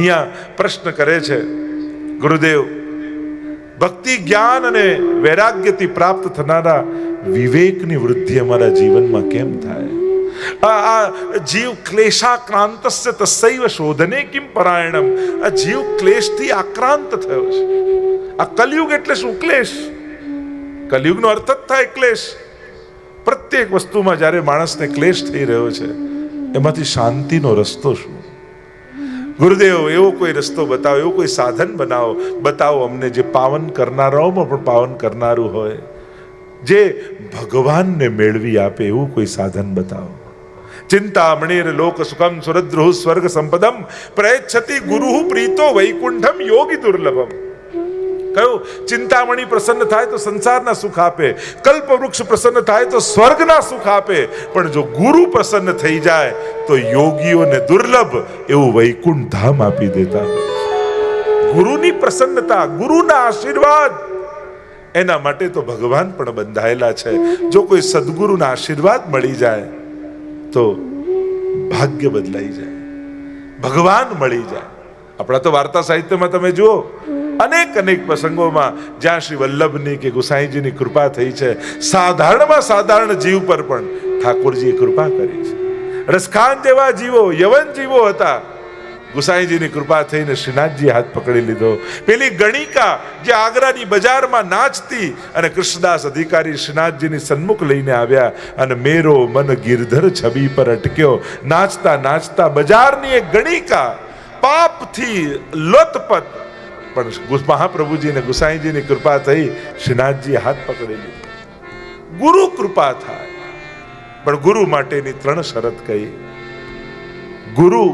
અહીંયા પ્રશ્ન કરે છે ગુરુદેવ, ભક્તિ જ્ઞાન અને વૈરાગ્યથી પ્રાપ્ત થનારા વિવેકની વૃદ્ધિ અમારા જીવનમાં કેમ થાય? આ જીવ ક્લેશાક્રાંતસ્ય તસ્યૈવ શોધને કિમ પરાયણમ. આ જીવ ક્લેશથી આક્રાંત થયો છે. આ કલયુગ એટલે શું? ક્લેશ. કલયુગનો અર્થ જ થાય ક્લેશ. પ્રત્યેક વસ્તુમાં જ્યારે માણસને ક્લેશ થઈ રહ્યો છે, એમાંથી શાંતિનો રસ્તો શું? ગુરુદેવ, એવો કોઈ રસ્તો બતાવો, એવો કોઈ સાધન બતાવો અમને, જે પાવન કરનારાઓમાં પણ પાવન કરનારું હોય, જે ભગવાનને મેળવી આપે એવું કોઈ સાધન બતાવો. ચિંતામણીર લોક સુખમ સુરદ્રુઃ સ્વર્ગ સંપદમ પ્રયચ્છતિ ગુરુઃ પ્રીતો વૈકુંઠમ યોગી દુર્લભમ. કહ્યું, ચિંતામણી પ્રસન્ન થાય તો સંસારના સુખ આપે, કલ્પવૃક્ષ પ્રસન્ન થાય તો સ્વર્ગના સુખ આપે, પણ જો ગુરુ પ્રસન્ન થઈ જાય તો યોગીઓને દુર્લભ એવું વૈકુંઠ ધામ આપી દેતા. ગુરુની પ્રસન્નતા, ગુરુના આશીર્વાદ, એના માટે તો ભગવાન પણ બંધાયેલા છે. જો કોઈ સદગુરુના આશીર્વાદ મળી જાય તો ભાગ્ય બદલાઈ જાય, ભગવાન મળી જાય. આપણા તો વાર્તા સાહિત્યમાં તમે જુઓ, અનેક પ્રસંગોમાં જ્યાં શ્રી વલ્લભની કે ગુસાઈજીની કૃપા થઈ છે, સાધારણમાં સાધારણ જીવ પર પણ ઠાકોરજીએ કૃપા કરી છે. રસખાન જેવા જીવો, યવન જીવો હતા, ગુસાઈજીની કૃપા થઈને શ્રીનાથજીએ હાથ પકડી લીધો. પેલી ગણિકા જે આગ્રાની બજારમાં નાચતી અને કૃષ્ણદાસ અધિકારી શ્રીનાથજીની સન્મુખ લઈને આવ્યા અને મેરો મન ગિરધર છબી પર અટક્યો. નાચતા નાચતા બજારની એક ગણિકા પાપથી લોતપત, પણ મહાપ્રભુજી ને ગુસાઈજીની કૃપા થઈ, શ્રીનાથજીએ હાથ પકડી લીધો. ગુરુ કૃપા થાય, પણ ગુરુ માટેની 3 શરત કહી. ગુરુ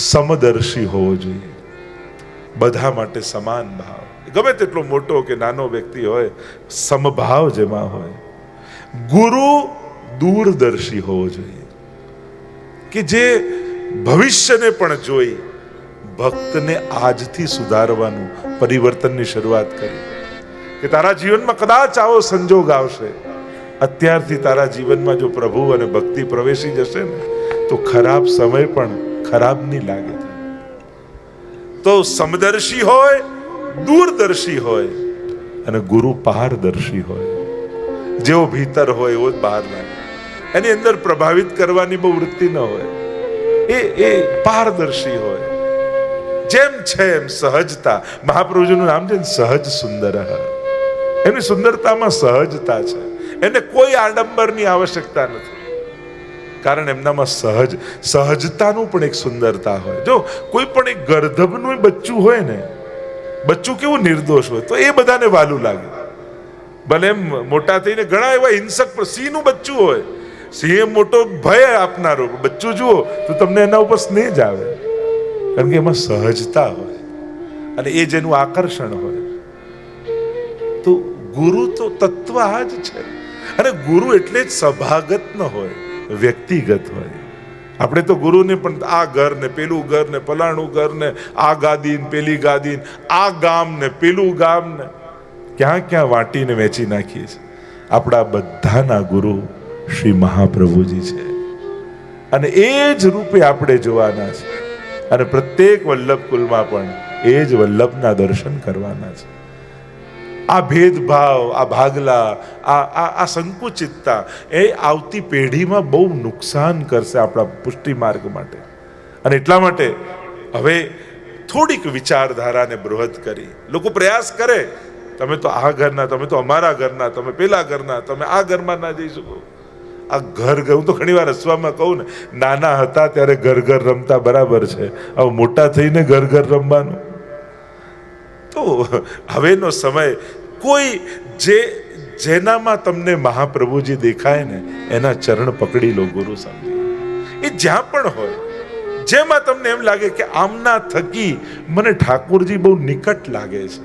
સમદર્શી હોવો જોઈએ, બધા માટે સમાન ભાવ, ગમે તેટલો મોટો કે નાનો વ્યક્તિ હોય, સમભાવ જેમાં હોય. ગુરુ દૂરદર્શી હોવો જોઈએ, કે જે ભવિષ્યને પણ જોઈ ભક્તને આજથી સુધારવાનું, પરિવર્તનની શરૂઆત કરી. કે તારા જીવનમાં કદાચ આવો સંજોગ આવશે, અત્યારથી તારા જીવનમાં જો પ્રભુ અને ભક્તિ પ્રવેશી જશે ને, તો ખરાબ સમય પણ ખરાબ નહીં લાગે. તો સમદર્શી હોય, દૂરદર્શી હોય, અને ગુરુ પારદર્શી હોય. જેવો ભીતર હોય એવો જ બહાર લાગે. એની અંદર પ્રભાવિત કરવાની બહુ વૃત્તિ ન હોય, એ પારદર્શી હોય. જેમ છે એમ સહજતા. મહાપ્રભુજીનું નામ છે સહજ સુંદર. એની સુંદરતામાં સહજતા છે. એને કોઈ આડંબરની આવશ્યકતા નથી, કારણ એમનામાં સહજતાનું પણ એક સુંદરતા હોય. જો કોઈ પણ એક ગર્ધબનું બચ્ચું હોય ને, બચ્ચું કેવું નિર્દોષ હોય તો એ બધાને વાલું લાગે. ભલે એમ મોટા થઈને ઘણા એવા હિંસક, સિંહનું બચ્ચું હોય, સિંહ મોટો ભય આપનારો, બચ્ચું જુઓ તો તમને એના ઉપર સ્નેહ જ આવે, કારણ કે એમાં સહજતા હોય અને એ જેનું આકર્ષણ હોય. તો ગુરુ તો તત્વ આ જ છે. અને ગુરુ એટલે જ સભાગત ન હોય, વ્યક્તિગત હોય. આપણે તો ગુરુને પણ આ ઘર ને પેલું ઘર ને પલાણું ઘર ને આ ગાદી ને પેલી ગાદી, આ ગામ ને પેલું ગામ ને ક્યાં વાટીને વેચી નાખીએ છીએ. આપણા બધાના ગુરુ શ્રી મહાપ્રભુજી છે, અને એ જ રૂપે આપણે જોવાના છે. અને પ્રત્યેક વલ્લભ કુલમાં પણ એ જ વલ્લભના દર્શન કરવાના છે. આ ભેદભાવ, આ ભાગલા, આ સંકુચિતતા એ આવતી પેઢીમાં બહુ નુકસાન કરશે આપણા પુષ્ટિ માર્ગ માટે. અને એટલા માટે હવે થોડીક વિચારધારાને બૃહદ કરી લોકો પ્રયાસ કરે, તમે તો આ ઘરના, તમે તો અમારા ઘરના, તમે પેલા ઘરના, તમે આ ઘરમાં ના જઈ શકો. આ ઘર, હું તો ઘણી વાર હસવામાં કહું ને, નાના હતા ત્યારે ઘર રમતા બરાબર છે, હવે મોટા થઈને ઘર રમવાનું. તો હવેનો સમય, કોઈ જેનામાં તમને મહાપ્રભુજી દેખાય ને, એના ચરણ પકડી લો, ગુરુ સમજી. એ જ્યાં પણ હોય, જેમાં તમને એમ લાગે કે આમના થકી મને ઠાકોરજી બહુ નિકટ લાગે છે,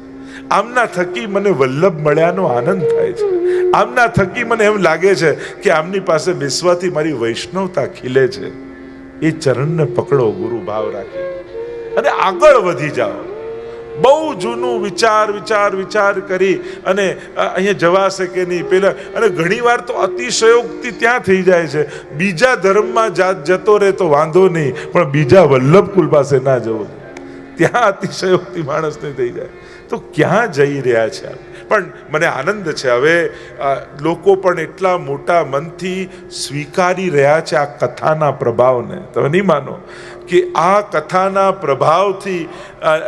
આમના થકી મને વલ્લભ મળ્યાનો આનંદ થાય છે, આમના થકી મને એમ લાગે છે કે આમની પાસે બેસવાથી મારી વૈષ્ણવતા ખીલે છે, એ ચરણને પકડો ગુરુ ભાવ રાખી અને આગળ વધી જાઓ. બહુ જૂનું વિચાર કરી અને અહીંયા જવાશે કે નહીં પેલા, અને ઘણી વાર તો અતિશયોક્તિ ત્યાં થઈ જાય છે, બીજા ધર્મમાં જતો રહે તો વાંધો નહીં, પણ બીજા વલ્લભકુલ પાસે ના જવું, ત્યાં અતિશયોક્તિ માણસને થઈ જાય. તો ક્યાં જઈ રહ્યા છે? પણ મને આનંદ છે, હવે લોકો પણ એટલા મોટા મનથી સ્વીકારી રહ્યા છે આ કથાના પ્રભાવને. તમે નહીં માનો કે આ કથાના પ્રભાવથી,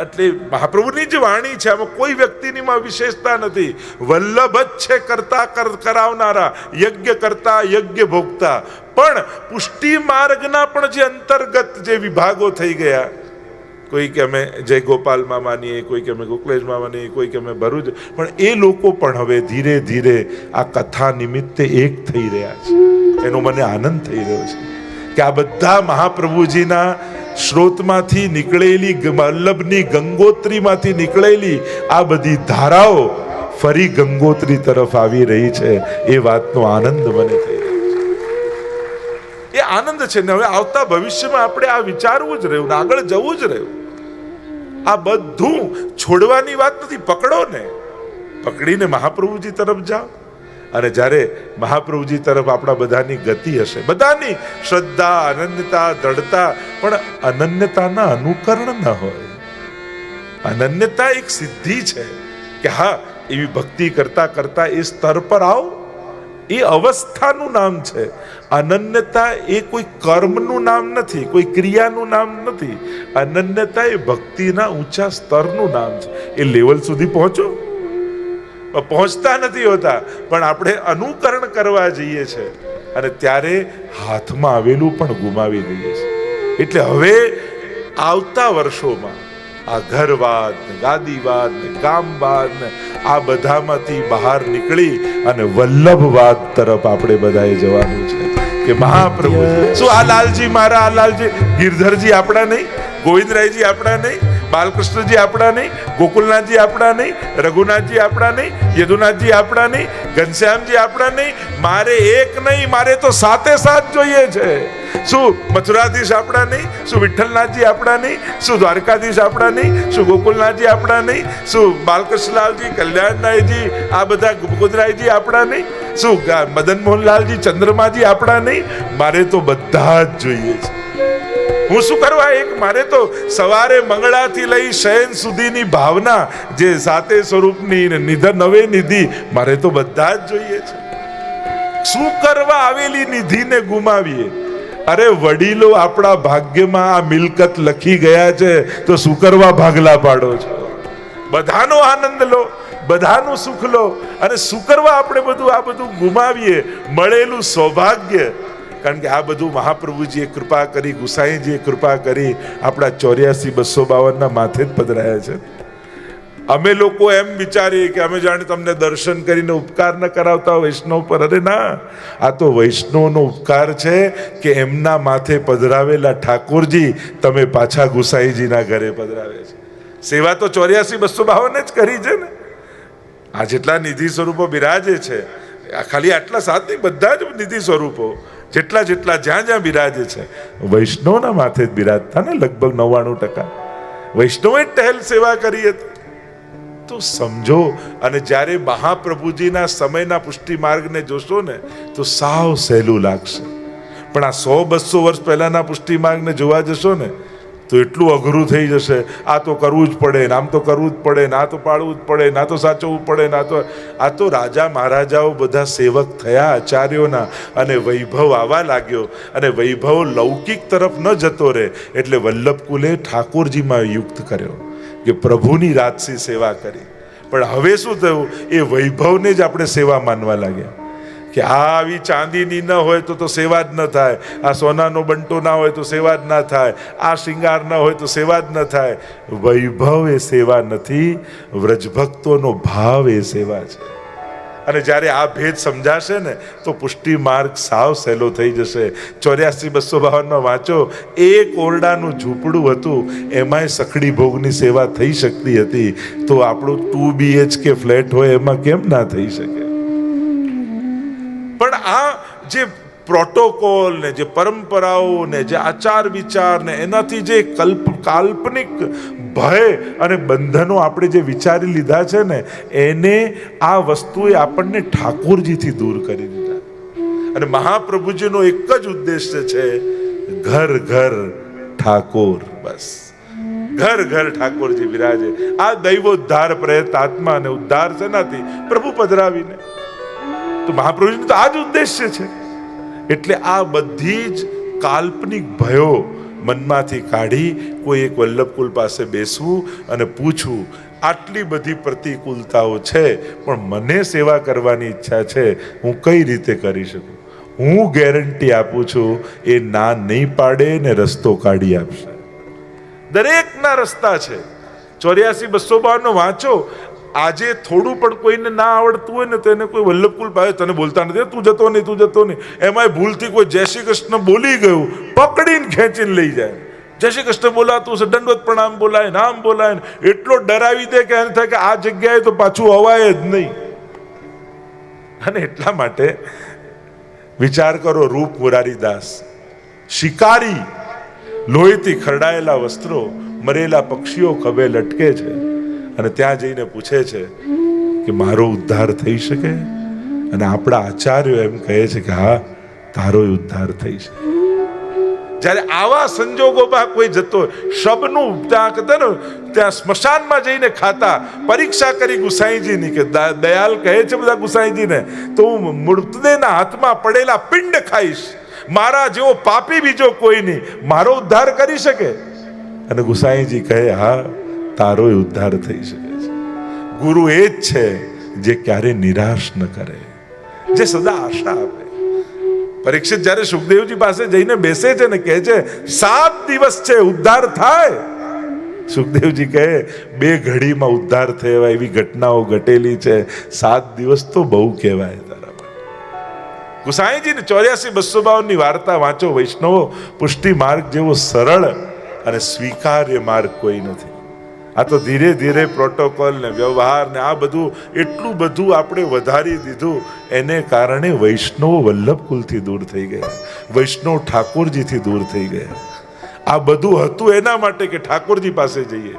એટલે મહાપ્રભુની જ વાણી છે, આમાં કોઈ વ્યક્તિની વિશેષતા નથી. વલ્લભ જ છે કરતા કરાવનારા, યજ્ઞ કરતા યજ્ઞ ભોગતા. પણ પુષ્ટિ માર્ગના પણ જે અંતર્ગત જે વિભાગો થઈ ગયા, કોઈ કે અમે જય ગોપાલમાં માનીએ, કોઈ કે અમે ગોકલેશમાં માનીએ, કોઈ કે અમે ભરૂચ, પણ એ લોકો પણ હવે ધીરે ધીરે આ કથા નિમિત્તે એક થઈ રહ્યા છે. એનો મને આનંદ થઈ રહ્યો છે કે આ બધા મહાપ્રભુજીના સ્ત્રોતમાંથી નીકળેલી, વલ્લભની ગંગોત્રીમાંથી નીકળેલી આ બધી ધારાઓ ફરી ગંગોત્રી તરફ આવી રહી છે. એ વાતનો આનંદ મને થઈ રહ્યો છે. એ આનંદ છે ને હવે આવતા ભવિષ્યમાં આપણે આ વિચારવું જ રહ્યું ને આગળ જવું જ રહ્યું. આ બધું છોડવાની વાત નથી. પકડો ને, પકડીને મહાપ્રભુજી તરફ જાઓ. અને જ્યારે મહાપ્રભુજી તરફ આપણા બધાની ગતિ હશે, બધાની શ્રદ્ધા, અનન્યતા, દ્રઢતા, પણ અનન્યતાના અનુકરણ ન હોય. અનન્યતા એક સિદ્ધિ છે કે હા, એવી ભક્તિ કરતા કરતા એ સ્તર પર આવો. એ અવસ્થાનું નામ છે. અનન્યતા એ કોઈ કર્મનું નામ નથી, કોઈ ક્રિયાનું નામ નથી. અનન્યતા એ ભક્તિના ઊંચા સ્તરનું નામ છે. એ લેવલ સુધી પહોંચો. પહોંચતા નથી હોતા, પણ આપણે અનુકરણ કરવા જઈએ છીએ અને ત્યારે હાથમાં આવેલું પણ ગુમાવી દઈએ છીએ. એટલે હવે આવતા વર્ષોમાં આ ઘરવાદ ને ગાદીવાદ ને ગામવાદ ને આ બધામાંથી બહાર નીકળી અને વલ્લભવાદ તરફ આપણે બધાએ જવાનું છે કે મહાપ્રભુ શું આ લાલજી મારા, આ લાલજી ગિરધરજી આપણા નહીં, ગોવિંદરાયજી આપણા નહીં, બાલકૃષ્ણજી આપણા નહીં, ગોકુલનાથજી આપણા નહીં, રઘુનાથજી આપણા નહીં, યદુનાથજી આપણા નહીં, ઘનશ્યામજી આપણા નહીં. મારે એક નહીં, મારે તો સાતે સાત જોઈએ છે. શું મથુરાધીશ આપણા નહીં? શું વિઠ્ઠલનાથજી આપણા નહીં? શું દ્વારકાધીશ આપણા નહીં? શું ગોકુલનાથજી આપણા નહીં? શું બાલકૃષ્ણલાલજી, કલ્યાણરાયજી, આ બધા ગોવિંદરાયજી આપણા નહીં? શું મદન મોહનલાલજી, ચંદ્રમાજી આપણા નહીં? મારે તો બધા જ જોઈએ છે. હું શું કરવા? એક મારે તો સવારે મંગળાથી લઈ શયન સુધીની ભાવના, જે સાતે સ્વરૂપની નિધન નવે નિધિ, મારે તો બધા જ જોઈએ છે. શું કરવા આવેલી નિધિને ગુમાવીએ? અરે વડીલો આપણા ભાગ્યમાં આ મિલકત લખી ગયા છે, તો શું કરવા ભાગલા પાડો છો? બધાનો આનંદ લો, બધાનું સુખ લો, અને શું કરવા આપણે બધું આ બધું ગુમાવીએ? મળેલું સૌભાગ્ય. કારણ કે આ બધું મહાપ્રભુજીએ કૃપા કરી, ગુસાઈજીએ કૃપા કરી, આપણા 84,252 માથે જ પધરાયા છે. અમે લોકો એમ વિચારીએ કે અમે જાણે તમને દર્શન કરીને ઉપકાર ન કરાવતા વૈષ્ણવ પર. અરે ના, આ તો વૈષ્ણવનો ઉપકાર છે કે એમના માથે પધરાવેલા ઠાકોરજી તમે પાછા ગુસાઈજીના ઘરે પધરાવે છે. સેવા તો 84,252 જ કરી છે ને. આ જેટલા નિધિ સ્વરૂપો બિરાજે છે, ખાલી આટલા સાત નહીં, બધા જ નિધિ સ્વરૂપો જેટલા જ્યાં જ્યાં બિરાજે છે, વૈષ્ણવના માથે જ બિરાજતા ને. લગભગ 99% વૈષ્ણવે જ ટહેલ સેવા કરી હતી. તો સમજો. અને જ્યારે મહાપ્રભુજીના સમયના પુષ્ટિ માર્ગને જોશો ને તો સાવ સહેલું લાગશે, પણ આ 100-200 વર્ષ પહેલાના પુષ્ટિ માર્ગને જોવા જશો ને તો એટલું અઘરું થઈ જશે. આ તો કરવું જ પડે, આમ તો કરવું જ પડે, ના તો પાળવું જ પડે, ના તો સાચવવું પડે, ના તો આ તો રાજા મહારાજાઓ બધા સેવક થયા આચાર્યોના, અને વૈભવ આવવા લાગ્યો, અને વૈભવ લૌકિક તરફ ન જતો રહે એટલે વલ્લભકુલે ઠાકોરજીમાં યુક્ત કર્યો કે પ્રભુની રાજસી સેવા કરી. પણ હવે શું થયું? એ વૈભવને જ આપણે સેવા માનવા લાગ્યા કે આ આવી ચાંદીની ન હોય તો સેવા જ ન થાય, આ સોનાનો બંટો ના હોય તો સેવા જ ના થાય, આ શિંગાર ન હોય તો સેવા જ ન થાય. વૈભવ એ સેવા નથી, વ્રજભક્તોનો ભાવ એ સેવા છે. અને જ્યારે આ ભેદ સમજાશે ને તો પુષ્ટિ માર્ગ સાવ સહેલો થઈ જશે. 84,252 વાંચો, એક ઓરડાનું ઝૂંપડું હતું, એમાંય સખડી ભોગની સેવા થઈ શકતી હતી, તો આપણું 2 BHK ફ્લેટ હોય એમાં કેમ ના થઈ શકે? પણ આ જે પ્રોટોકોલ ને જે પરંપરાઓ ને જે આચાર વિચાર ને એનાથી જે કાલ્પનિક ભય અને બંધનો આપણે જે વિચારી લીધા છે ને, એને આ વસ્તુએ આપણને ઠાકોરજીથી દૂર કરી દીધા. અને મહાપ્રભુજીનો એક જ ઉદ્દેશ્ય છે, ઘર ઘર ઠાકોર. બસ ઘર ઘર ઠાકોરજી વિરાજે. આ દૈવોદ્ધાર પ્રયત આત્મા અને ઉદ્ધાર શેનાથી? પ્રભુ પધરાવીને. તો મહાપ્રભુજીનો તો આ જ ઉદ્દેશ્ય છે. એટલે આ બધી જ કાલ્પનિક ભયો મનમાંથી કાઢી કોઈ એક વલ્લભકુલ પાસે બેસવું અને પૂછવું, આટલી બધી પ્રતિકૂળતાઓ છે પણ મને સેવા કરવાની ઈચ્છા છે, હું કઈ રીતે કરી શકું? હું ગેરંટી આપું છું, એ ના નહીં પાડે ને રસ્તો કાઢી આપશે. દરેકના રસ્તા છે. 84-252 વાંચો. આજે થોડું પણ કોઈને ના આવડતું હોય ને તો એને કોઈ વલ્લભકુલ પાસે તને બોલતા નથી, તું જતો નહીં. એમાંય ભૂલથી કોઈ જય શ્રી કૃષ્ણ બોલી ગયું, પકડીને ખેંચીને લઈ જાય. જય શ્રી કૃષ્ણ બોલાતું છે, દંડવત પ્રણામ બોલાય, નામ બોલાય, એટલો ડરાવી દે કે એને થાય કે આ જગ્યાએ તો પાછું અવાય જ નહીં. અને એટલા માટે વિચાર કરો, રૂપ મુરારીદાસ શિકારી, લોહીથી ખરડાયેલા વસ્ત્રો, મરેલા પક્ષીઓ ખભે લટકે છે અને ત્યાં જઈને પૂછે છે કે મારો ઉદ્ધાર થઈ શકે? અને આપણા આચાર્યો એમ કહે છે કે હા, તારો ઉદ્ધાર થઈ શકે. જ્યારે આવા સંજોગોમાં કોઈ જતો, શબનું ત્યાં કહેતા ને, ત્યાં સ્મશાનમાં જઈને ખાતા, પરીક્ષા કરી ગુસાઈજીની કે દયાલ કહે છે બધા ગુસાઈજીને, તો હું મૃતદેહના હાથમાં પડેલા પિંડ ખાઈશ, મારા જેવો પાપી બીજો કોઈ નહીં, મારો ઉદ્ધાર કરી શકે? અને ગુસાઈજી કહે હા, તારો ઉદ્ધાર થઈ શકે છે. ગુરુ એ જ છે જે ક્યારે નિરાશ ન કરે, જે સદા આશા આપે. પરીક્ષિત જ્યારે સુખદેવજી પાસે જઈને બેસે છે ને, કહે છે 7 દિવસ છે, ઉદ્ધાર થાય. સુખદેવજી કહે 2 ઘડીમાં ઉદ્ધાર થયા એવી ઘટનાઓ ઘટેલી છે, 7 દિવસ તો બહુ કહેવાય તારા માટે. ગુસાઈજીને 84-252 વાર્તા વાંચો વૈષ્ણવો. પુષ્ટિ માર્ગ જેવો સરળ અને સ્વીકાર્ય માર્ગ કોઈ નથી. આ તો ધીરે ધીરે પ્રોટોકોલ ને વ્યવહાર ને આ બધું એટલું બધું આપણે વધારી દીધું, એને કારણે વૈષ્ણવ વલ્લભકુલથી દૂર થઈ ગયા, વૈષ્ણવ ઠાકોરજીથી દૂર થઈ ગયા. આ બધું હતું એના માટે કે ઠાકોરજી પાસે જઈએ,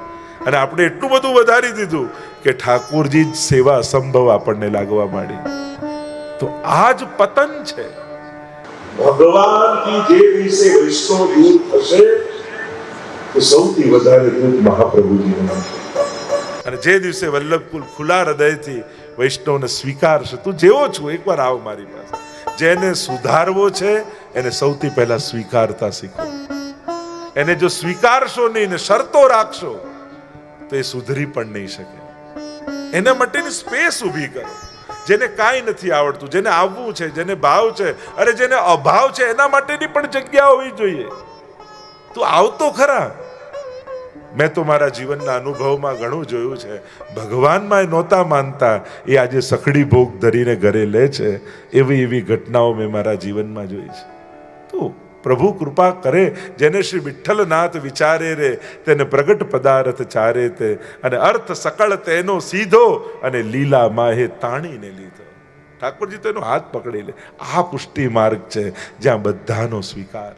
અને આપણે એટલું બધું વધારી દીધું કે ઠાકોરજી જ સેવા અસંભવ આપણને લાગવા માંડી. તો આ જ પતન છે. ભગવાનથી જે દિવસે વૈષ્ણવ દૂર થશે, સૌથી વધારે દુઃખ મહાપ્રભુજીને. અને જે દિવસે વલ્લભકુલ ખુલ્લા હૃદયથી વૈષ્ણવને સ્વીકારશે, તું જેવો છું એકવાર આવ મારી પાસે. જેને સુધારવો છે એને સૌથી પહેલા સ્વીકારતા શીખો. એને જો સ્વીકારશો નહીં ને શરતો રાખશો તો એ સુધરી પણ નહીં શકે. એના માટેની સ્પેસ ઊભી કરો. જેને કાંઈ નથી આવડતું, જેને આવવું છે, જેને ભાવ છે, અરે જેને અભાવ છે, એના માટેની પણ જગ્યા હોવી જોઈએ. તું આવતો ખરા. મેં તો મારા જીવનના અનુભવમાં ઘણું જોયું છે. ભગવાનમાં નહોતા માનતા, એ આજે સખડી ભોગ ધરીને ઘરે લે છે. એવી ઘટનાઓ મેં મારા જીવનમાં જોઈ છે. તો પ્રભુ કૃપા કરે. જેને શ્રી વિઠ્ઠલનાથ વિચારે રે, તેને પ્રગટ પદાર્થ ચારે તે, અને અર્થ સકળ તેનો સીધો, અને લીલા માહે તાણીને લીધો. ઠાકોરજી તો એનો હાથ પકડી લે. આ પુષ્ટિ માર્ગ છે જ્યાં બધાનો સ્વીકાર.